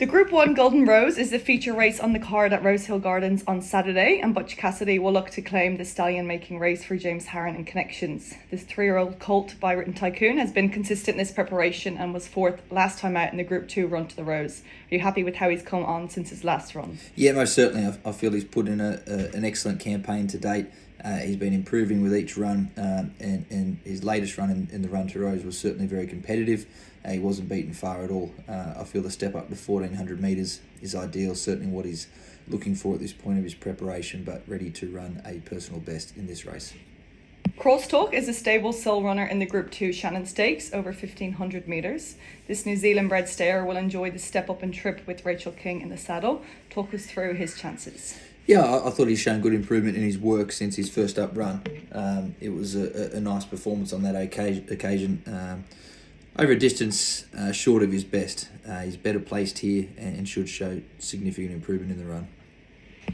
The Group 1 Golden Rose is the feature race on the card at Rosehill Gardens on Saturday, and Butch Cassidy will look to claim the stallion-making race for James Harron and Connections. This 3-year-old colt by Written Tycoon has been consistent in this preparation and was fourth last time out in the Group 2 run to the Rose. Are you happy with how he's come on since his last run? Yeah, most certainly. I feel he's put in an excellent campaign to date. He's been improving with each run, and his latest run in the Run to Rose was certainly very competitive. He wasn't beaten far at all. I feel the step up to 1400 metres is ideal, certainly what he's looking for at this point of his preparation, but ready to run a personal best in this race. Crosstalk is a stable sole runner in the Group 2 Shannon Stakes over 1500 metres. This New Zealand bred stayer will enjoy the step up and trip with Rachel King in the saddle. Talk us through his chances. Yeah, I thought he's shown good improvement in his work since his first up run. It was a nice performance on that occasion. Over a distance short of his best. He's better placed here and should show significant improvement in the run.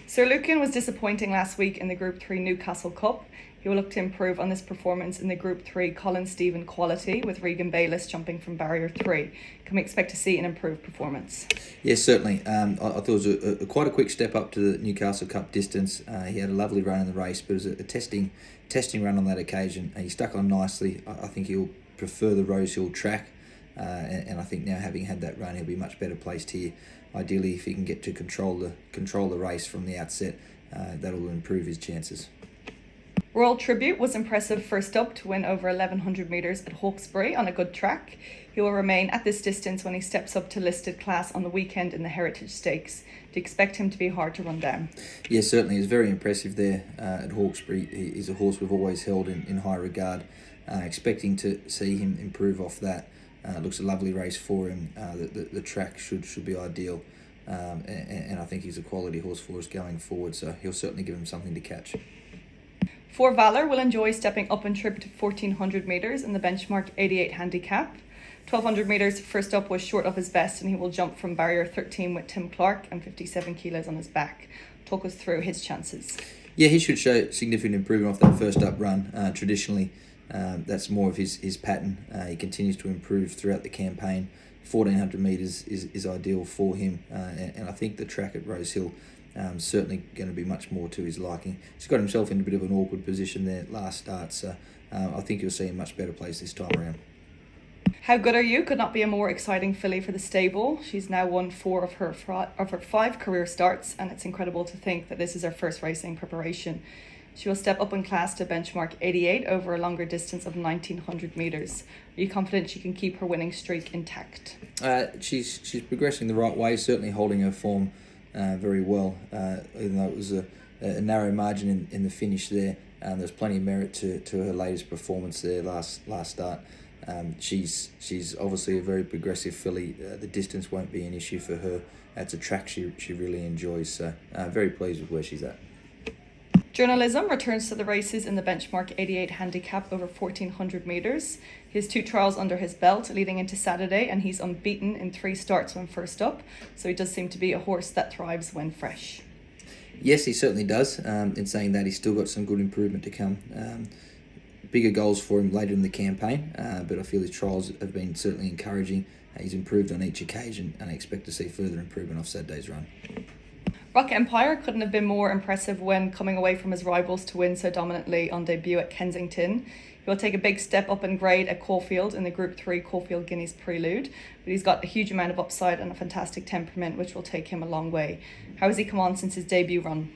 Sir Lucan was disappointing last week in the Group 3 Newcastle Cup. He will look to improve on this performance in the Group 3 Colin Stephen Quality with Regan Bayliss jumping from barrier 3. Can we expect to see an improved performance? Yes, certainly. I thought it was quite a quick step up to the Newcastle Cup distance. He had a lovely run in the race, but it was a testing run on that occasion. He stuck on nicely. I think he'll prefer the Rosehill track, and I think now, having had that run, he'll be much better placed here. Ideally, if he can get to control the race from the outset, that'll improve his chances. Royal Tribute was impressive first up to win over 1100 metres at Hawkesbury on a good track. He will remain at this distance when he steps up to listed class on the weekend in the Heritage Stakes. Do you expect him to be hard to run down? Yes, certainly. He's very impressive there at Hawkesbury. He's a horse we've always held in high regard. Expecting to see him improve off that. Looks a lovely race for him. The track should be ideal. And I think he's a quality horse for us going forward, so he'll certainly give him something to catch. For Valor will enjoy stepping up and trip to 1400 metres in the benchmark 88 handicap. 1200 metres first up was short of his best, and he will jump from barrier 13 with Tim Clark and 57 kilos on his back. Talk us through his chances. Yeah, he should show significant improvement off that first up run. Traditionally, that's more of his pattern. He continues to improve throughout the campaign. 1400 metres is ideal for him, and I think the track at Rosehill certainly going to be much more to his liking. He's got himself in a bit of an awkward position there last start, so I think you'll see him much better place this time around. How Good Are You could not be a more exciting filly for the stable. She's now won 4 of her 5 career starts, and it's incredible to think that this is her first racing preparation. She will step up in class to benchmark 88 over a longer distance of 1900 metres. Are you confident she can keep her winning streak intact? She's progressing the right way, certainly holding her form very well, even though it was a narrow margin in the finish there. There's plenty of merit to her latest performance there last start. She's obviously a very progressive filly. The distance won't be an issue for her. It's a track she really enjoys, so very pleased with where she's at. Journalism returns to the races in the benchmark 88 handicap over 1400 metres. He has 2 trials under his belt leading into Saturday, and he's unbeaten in 3 starts when first up, so he does seem to be a horse that thrives when fresh. Yes, he certainly does. In saying that, he's still got some good improvement to come. Bigger goals for him later in the campaign, but I feel his trials have been certainly encouraging. He's improved on each occasion, and I expect to see further improvement off Saturday's run. Rock Empire couldn't have been more impressive when coming away from his rivals to win so dominantly on debut at Kensington. He will take a big step up in grade at Caulfield in the Group 3 Caulfield Guineas Prelude, but he's got a huge amount of upside and a fantastic temperament which will take him a long way. How has he come on since his debut run?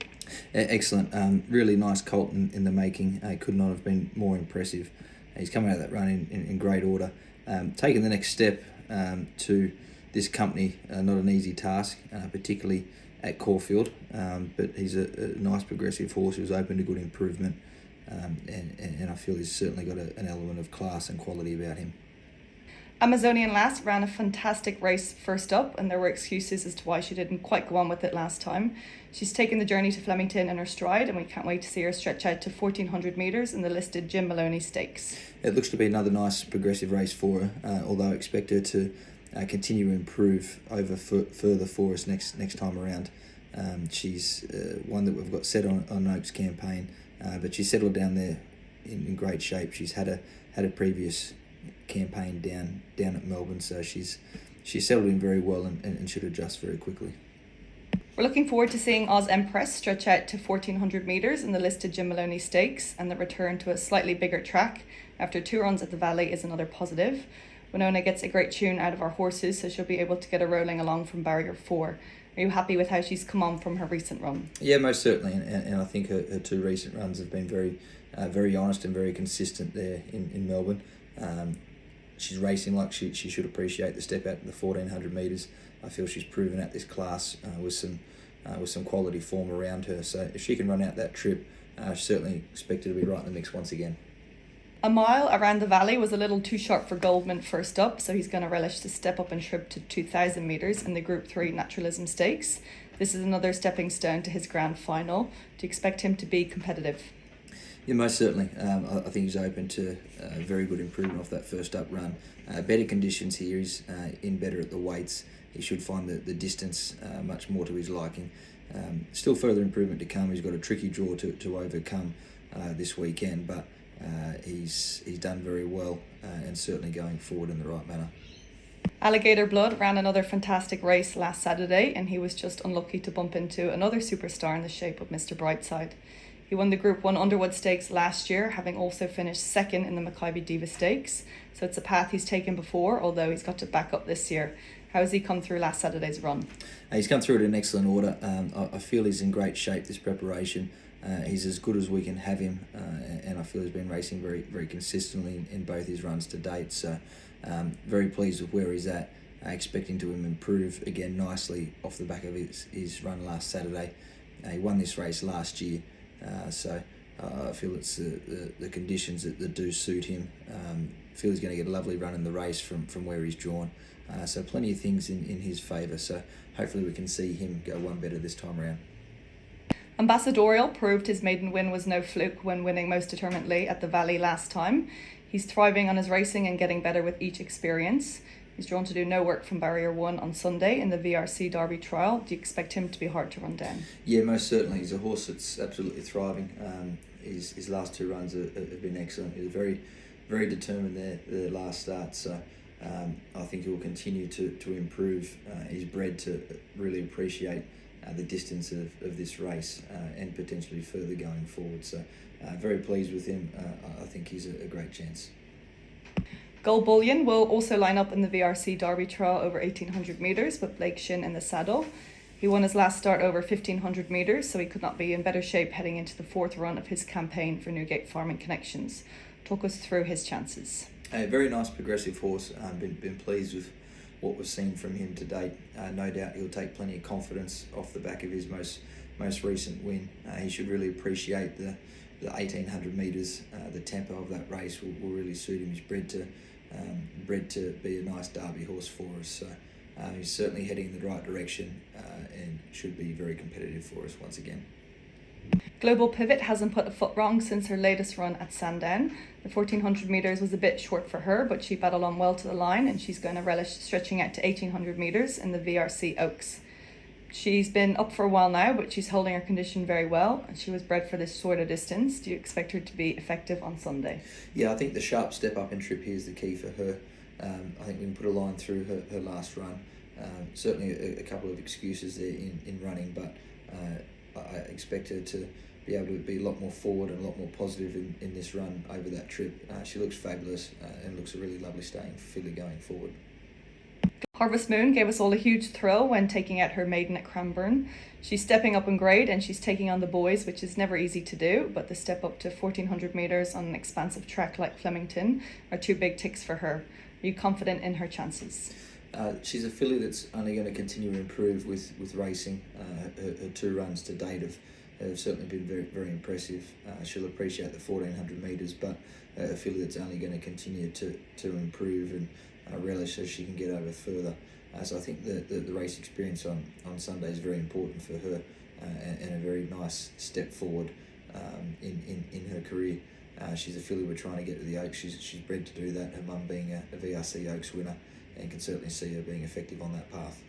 Excellent. Really nice colt in the making. Could not have been more impressive. He's coming out of that run in great order. Taking the next step to this company, not an easy task, particularly at Caulfield, but he's a nice progressive horse who's open to good improvement, and I feel he's certainly got an element of class and quality about him. Amazonian Lass ran a fantastic race first up, and there were excuses as to why she didn't quite go on with it last time. She's taken the journey to Flemington in her stride, and we can't wait to see her stretch out to 1400 metres in the listed Jim Maloney Stakes. It looks to be another nice progressive race for her, although I expect her to continue to improve over further for us next time around. She's one that we've got set on Oak's campaign, but she's settled down there in great shape. She's had a previous campaign down at Melbourne, so she's She settled in very well and should adjust very quickly. We're looking forward to seeing Oz Empress stretch out to 1400 metres in the listed Jim Maloney Stakes, and the return to a slightly bigger track after 2 runs at the Valley is another positive. Winona gets a great tune out of our horses, so she'll be able to get her rolling along from barrier 4. Are you happy with how she's come on from her recent run? Yeah, most certainly, and I think her 2 recent runs have been very honest and very consistent there in Melbourne. She's racing like she should appreciate the step out to the 1400 metres. I feel she's proven at this class with some quality form around her. So if she can run out that trip, certainly expect her to be right in the mix once again. A mile around the Valley was a little too sharp for Goldman first up, so he's going to relish to step up and trip to 2,000 metres in the Group 3 Naturalism Stakes. This is another stepping stone to his grand final. Do you expect him to be competitive? Yeah, most certainly. I think he's open to very good improvement off that first up run. Better conditions here. He's in better at the weights. He should find the distance much more to his liking. Still further improvement to come. He's got a tricky draw to overcome this weekend, but he's done very well and certainly going forward in the right manner. Alligator Blood ran another fantastic race last Saturday, and he was just unlucky to bump into another superstar in the shape of Mr. Brightside. He won the Group 1 Underwood Stakes last year, having also finished second in the Mackay Diva Stakes, so it's a path he's taken before, although he's got to back up this year. How has he come through last Saturday's run? He's come through it in excellent order. I feel he's in great shape this preparation. He's as good as we can have him, and I feel he's been racing very, very consistently in both his runs to date. So very pleased with where he's at. Expecting to him improve again nicely off the back of his run last Saturday. He won this race last year, so I feel it's the conditions that do suit him. I feel he's going to get a lovely run in the race from where he's drawn. So plenty of things in his favour. So hopefully we can see him go one better this time around. Ambassadorial proved his maiden win was no fluke when winning most determinedly at the Valley last time. He's thriving on his racing and getting better with each experience. He's drawn to do no work from barrier 1 on Sunday in the VRC Derby trial. Do you expect him to be hard to run down? Yeah, most certainly. He's a horse that's absolutely thriving. His last 2 runs have been excellent. He was very, very determined there last start. So I think he will continue to improve. He's bred to really appreciate the distance of this race and potentially further going forward. So very pleased with him. I think he's a great chance. Gold Bullion will also line up in the VRC Derby trial over 1800 metres with Blake Shin in the saddle. He won his last start over 1500 metres, so he could not be in better shape heading into the 4th run of his campaign for Newgate Farming Connections. Talk us through his chances. A very nice progressive horse. Been pleased with what we've seen from him to date. No doubt he'll take plenty of confidence off the back of his most recent win. He should really appreciate the 1800 metres. The tempo of that race will really suit him. He's bred to be a nice derby horse for us. So he's certainly heading in the right direction and should be very competitive for us once again. Global Pivot hasn't put a foot wrong since her latest run at Sandown. The 1400 metres was a bit short for her, but she battled on well to the line, and she's going to relish stretching out to 1800 metres in the VRC Oaks. She's been up for a while now, but she's holding her condition very well, and she was bred for this sort of distance. Do you expect her to be effective on Sunday? Yeah, I think the sharp step up and trip here is the key for her. I think we can put a line through her last run. Certainly a couple of excuses there in running, but I expect her to be able to be a lot more forward and a lot more positive in this run over that trip. She looks fabulous and looks a really lovely staying filly going forward. Harvest Moon gave us all a huge thrill when taking out her maiden at Cranbourne. She's stepping up in grade and she's taking on the boys, which is never easy to do, but the step up to 1400 metres on an expansive track like Flemington are 2 big ticks for her. Are you confident in her chances? She's a filly that's only going to continue to improve with racing. Her 2 runs to date have certainly been very, very impressive. She'll appreciate the 1400 metres, but a filly that's only going to continue to improve and relish as she can get over further. So I think the race experience on Sunday is very important for her and a very nice step forward in her career. She's a filly we're trying to get to the Oaks. She's bred to do that, her mum being a VRC Oaks winner, and can certainly see her being effective on that path.